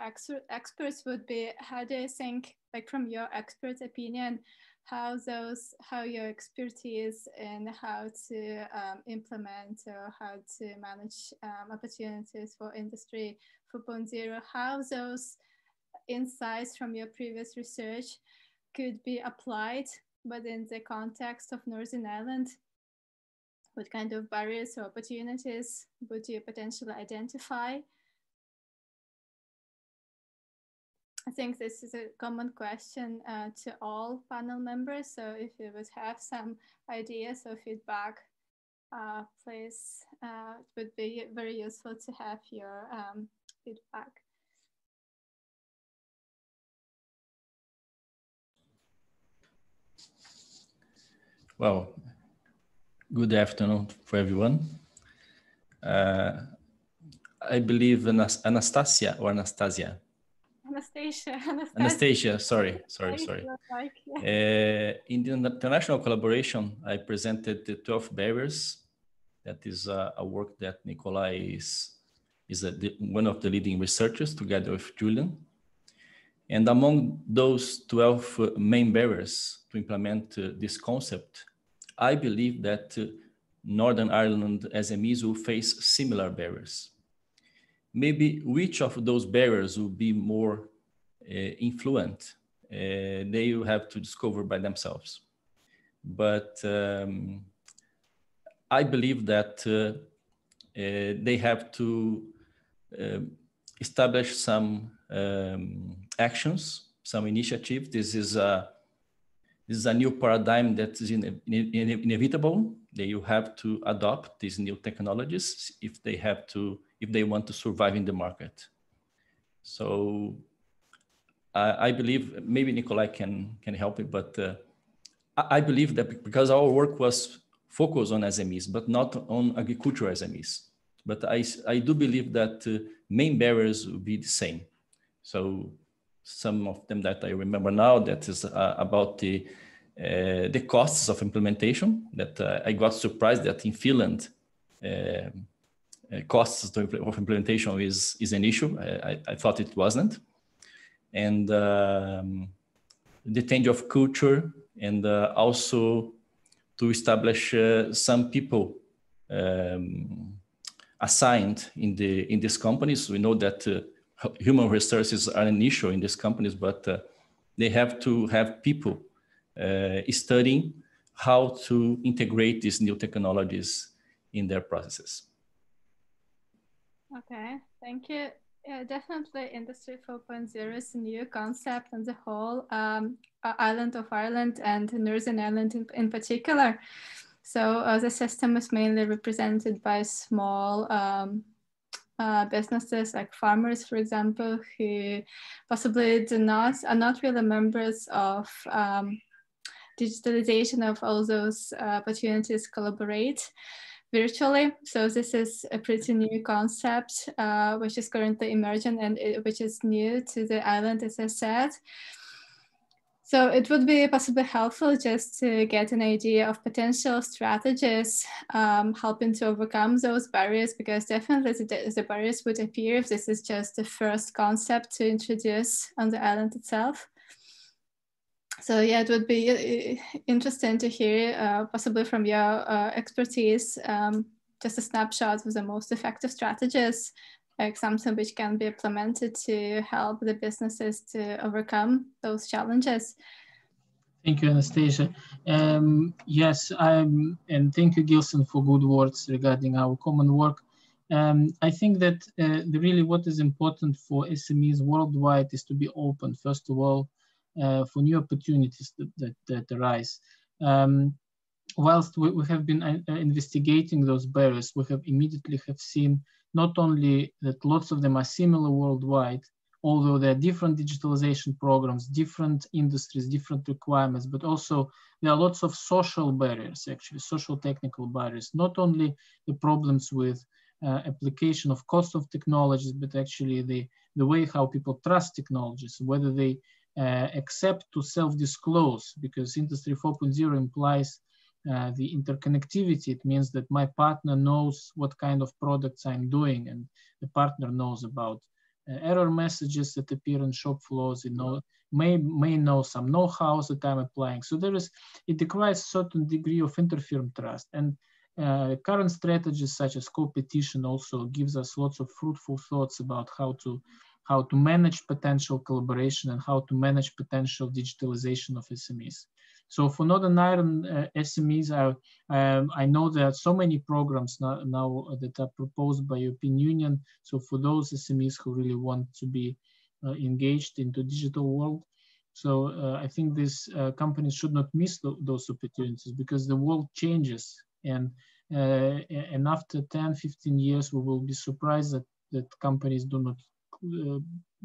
experts would be, how do you think, like from your expert opinion, how your expertise in how to implement or how to manage opportunities for Industry 4.0, how those insights from your previous research could be applied within the context of Northern Ireland? What kind of barriers or opportunities would you potentially identify? I think this is a common question to all panel members. So if you would have some ideas or feedback, please, it would be very useful to have your feedback. Well, good afternoon for everyone. I believe Anastasia. Anastasia, sorry. In the international collaboration, I presented the 12 barriers. That is a work that Nikolai is one of the leading researchers together with Julian. And among those 12 main barriers to implement this concept, I believe that Northern Ireland SMEs will face similar barriers. Maybe which of those barriers will be more influent, they will have to discover by themselves. But I believe that they have to establish some actions, some initiatives. This is a new paradigm that is inevitable. They will have to adopt these new technologies if they want to survive in the market. So I believe, maybe Nikolai can help me, but I believe that because our work was focused on SMEs, but not on agricultural SMEs. But I do believe that main barriers will be the same. So some of them that I remember now, that is about the costs of implementation, that I got surprised that in Finland, costs of implementation is an issue. I thought it wasn't. And the change of culture, and also to establish some people assigned in these companies. We know that human resources are an issue in these companies, but they have to have people studying how to integrate these new technologies in their processes. Okay, thank you. Yeah, definitely Industry 4.0 is a new concept on the whole island of Ireland and Northern Ireland in particular. So the system is mainly represented by small businesses like farmers, for example, who possibly are not really members of digitalization of all those opportunities collaborate virtually. So this is a pretty new concept, which is currently emerging and which is new to the island, as I said. So it would be possibly helpful just to get an idea of potential strategies helping to overcome those barriers, because definitely the barriers would appear if this is just the first concept to introduce on the island itself. So yeah, it would be interesting to hear, possibly from your expertise, just a snapshot of the most effective strategies, like something which can be implemented to help the businesses to overcome those challenges. Thank you, Anastasia. Yes, and thank you, Gilson, for good words regarding our common work. I think that really what is important for SMEs worldwide is to be open, first of all, for new opportunities that arise. Whilst we have been investigating those barriers, we have immediately seen not only that lots of them are similar worldwide, although there are different digitalization programs, different industries, different requirements, but also there are lots of social barriers, actually, social technical barriers, not only the problems with application of cost of technologies, but actually the way how people trust technologies, whether they accept to self-disclose, because Industry 4.0 implies the interconnectivity. It means that my partner knows what kind of products I'm doing, and the partner knows about error messages that appear in shop floors, may know some know-hows that I'm applying. So it requires a certain degree of interfirm trust. And current strategies such as competition also gives us lots of fruitful thoughts about how to manage potential collaboration and how to manage potential digitalization of SMEs. So for Northern Ireland SMEs, I know there are so many programs now that are proposed by European Union. So for those SMEs who really want to be engaged into digital world, so I think these companies should not miss those opportunities, because the world changes, and after 10, 15 years, we will be surprised that companies do not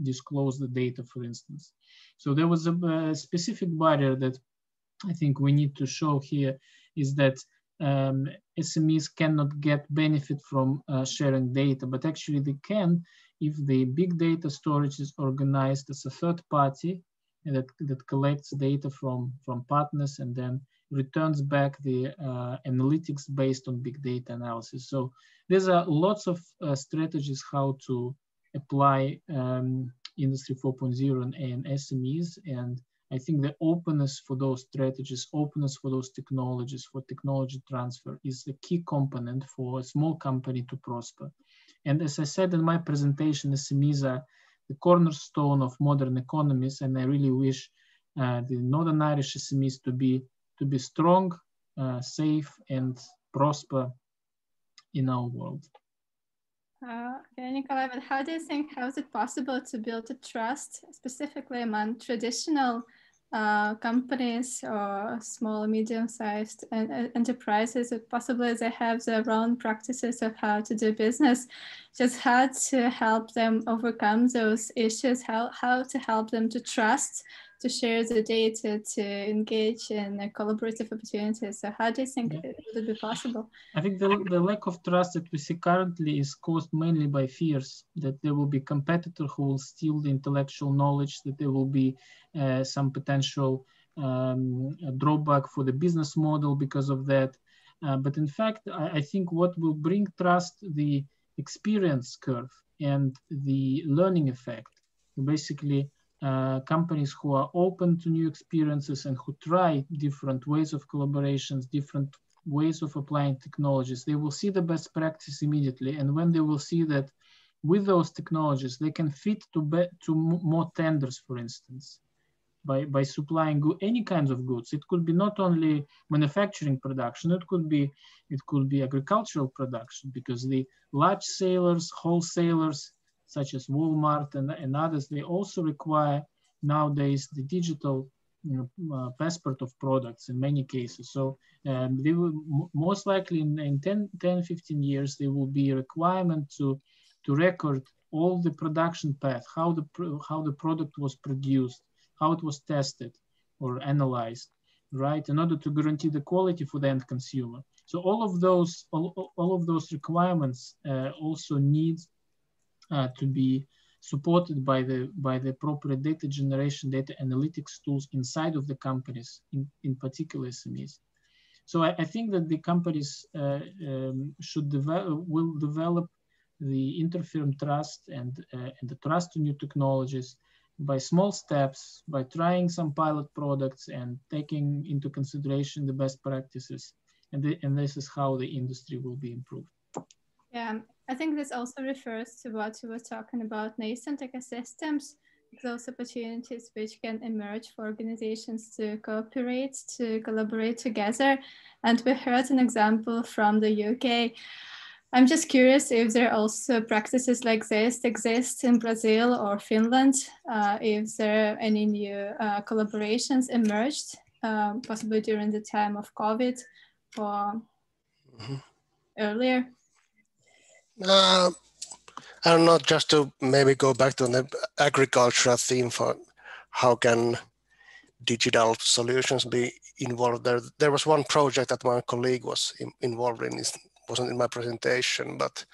disclose the data, for instance. So there was a specific barrier that I think we need to show here, is that SMEs cannot get benefit from sharing data, but actually they can if the big data storage is organized as a third party that collects data from partners and then returns back the analytics based on big data analysis. So there's lots of strategies how to apply Industry 4.0 and SMEs. And I think the openness for those strategies, openness for those technologies, for technology transfer is the key component for a small company to prosper. And as I said in my presentation, SMEs are the cornerstone of modern economies, and I really wish the Northern Irish SMEs to be strong, safe, and prosper in our world. Okay, Nikolai, but how is it possible to build a trust, specifically among traditional companies or small, medium-sized enterprises? If possibly they have their own practices of how to do business, just how to help them overcome those issues, how to help them to trust, to share the data, to engage in collaborative opportunities. So how do you think it would be possible? I think the lack of trust that we see currently is caused mainly by fears that there will be competitors who will steal the intellectual knowledge, that there will be some potential drawback for the business model because of that. But in fact, I think what will bring trust, the experience curve and the learning effect. Basically, companies who are open to new experiences and who try different ways of collaborations, different ways of applying technologies, they will see the best practice immediately. And when they will see that with those technologies, they can fit to more tenders, for instance, by supplying any kinds of goods. It could be not only manufacturing production, it could be agricultural production, because the large sellers, wholesalers, such as Walmart and others, they also require nowadays the digital passport of products in many cases. So they will most likely in 10, 15 years, there will be a requirement to record all the production path, how the product was produced, how it was tested or analyzed, right, in order to guarantee the quality for the end consumer. So all of those requirements also need to be supported by the appropriate data generation, data analytics tools inside of the companies, in particular SMEs. So I think that the companies will develop the interfirm trust and the trust to new technologies by small steps, by trying some pilot products and taking into consideration the best practices. And this is how the industry will be improved. Yeah, I think this also refers to what you were talking about, nascent ecosystems, those opportunities which can emerge for organizations to cooperate, to collaborate together. And we heard an example from the UK. I'm just curious if there are also practices like this exist in Brazil or Finland, if there are any new collaborations emerged, possibly during the time of COVID or earlier. I don't know, just to maybe go back to the agricultural theme for how can digital solutions be involved there. There was one project that my colleague was involved in. It wasn't in my presentation, but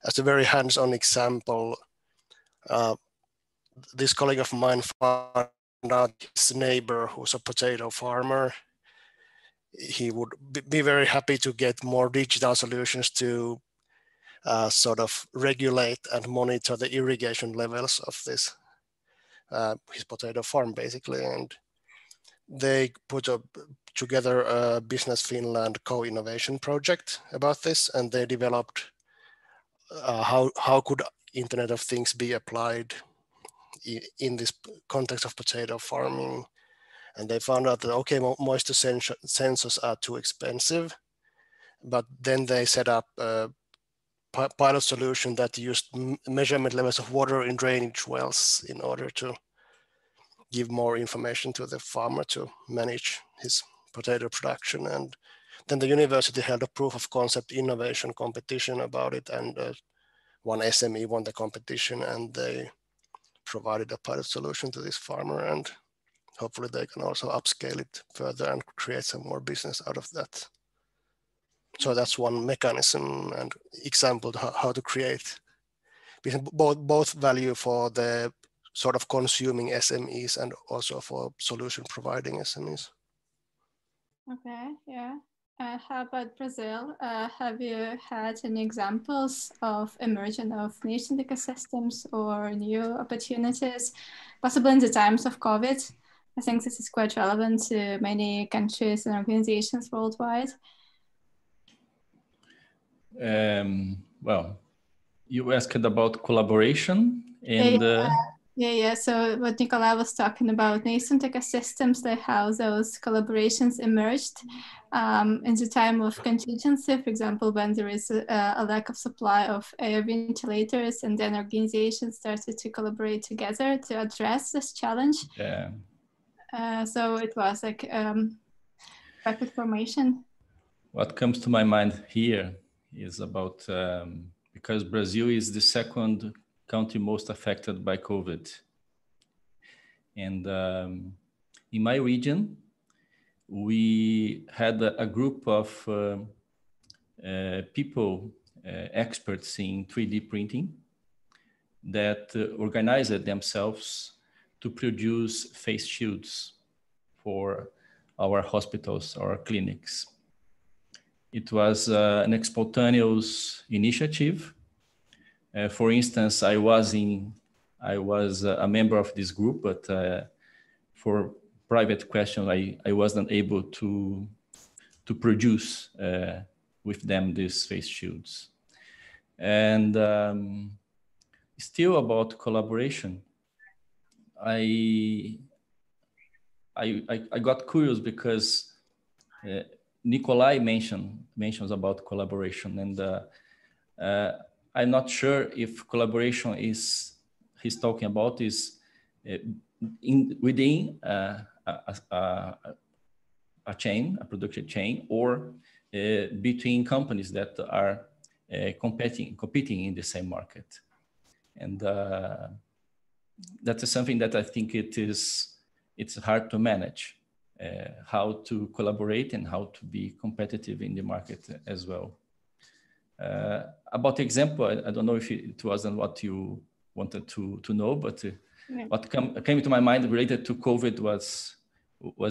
as a very hands-on example, this colleague of mine found out his neighbor, who's a potato farmer, he would be very happy to get more digital solutions to sort of regulate and monitor the irrigation levels of this his potato farm, basically. And they put together a Business Finland co-innovation project about this, and they developed how could Internet of Things be applied in this context of potato farming. And they found out that, okay, moisture sensors are too expensive, but then they set up a pilot solution that used measurement levels of water in drainage wells in order to give more information to the farmer to manage his potato production. And then the university held a proof of concept innovation competition about it, and one SME won the competition, and they provided a pilot solution to this farmer, and hopefully they can also upscale it further and create some more business out of that. So that's one mechanism and example how to create both value for the sort of consuming SMEs and also for solution providing SMEs. Okay, yeah. How about Brazil? Have you had any examples of emergence of nascent ecosystems or new opportunities, possibly in the times of COVID? I think this is quite relevant to many countries and organizations worldwide. Well, you asked about collaboration and... Yeah. So what Nikolai was talking about, nascent ecosystems, like how those collaborations emerged in the time of contingency, for example, when there is a lack of supply of air ventilators, and then organizations started to collaborate together to address this challenge. Yeah. So it was like rapid formation. What comes to my mind here is about, because Brazil is the second country most affected by COVID. And in my region, we had a group of people, experts in 3D printing, that organized themselves to produce face shields for our hospitals, our clinics. It was an spontaneous initiative. For instance, I was a member of this group, but for private question, I wasn't able to produce with them these face shields. And still about collaboration, I got curious because Nikolai mentions about collaboration, and I'm not sure if collaboration he's talking about is within a chain, a production chain, or between companies that are competing in the same market. And that is something that I think it's hard to manage, how to collaborate and how to be competitive in the market as well. About example, I don't know if it wasn't what you wanted to know, but what came to my mind related to COVID was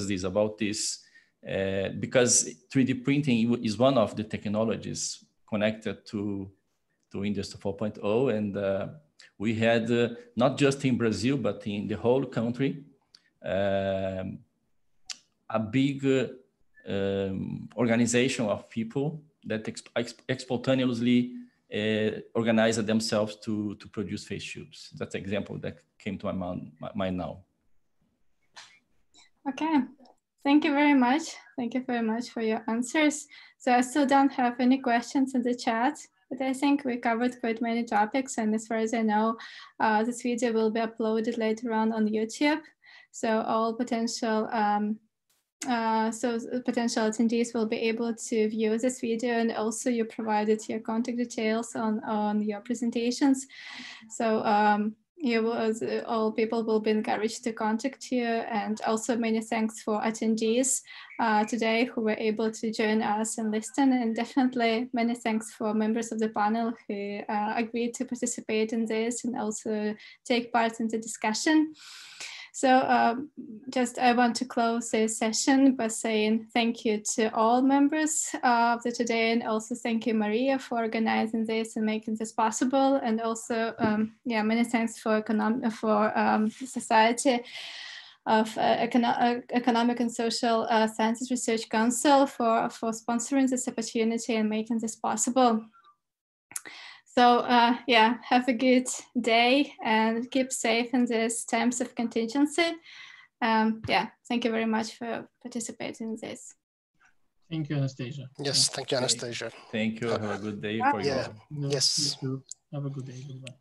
this, about this, because 3D printing is one of the technologies connected to Industry 4.0, and we had not just in Brazil, but in the whole country, a big organization of people that spontaneously organized themselves to produce face shields. That's an example that came to my mind now. Okay, thank you very much. Thank you very much for your answers. So I still don't have any questions in the chat, but I think we covered quite many topics. And as far as I know, this video will be uploaded later on YouTube. So all potential potential attendees will be able to view this video, and also you provided your contact details on your presentations. So all people will be encouraged to contact you, and also many thanks for attendees today who were able to join us and listen, and definitely many thanks for members of the panel who agreed to participate in this and also take part in the discussion. So I want to close this session by saying thank you to all members of the today, and also thank you, Maria, for organizing this and making this possible. And also, many thanks for Society of Economic and Social Sciences Research Council for sponsoring this opportunity and making this possible. So have a good day and keep safe in these times of contingency. Thank you very much for participating in this. Thank you, Anastasia. Yes, thank you, Anastasia. Thank you. Have a good day for you all. Yes. Have a good day. Goodbye.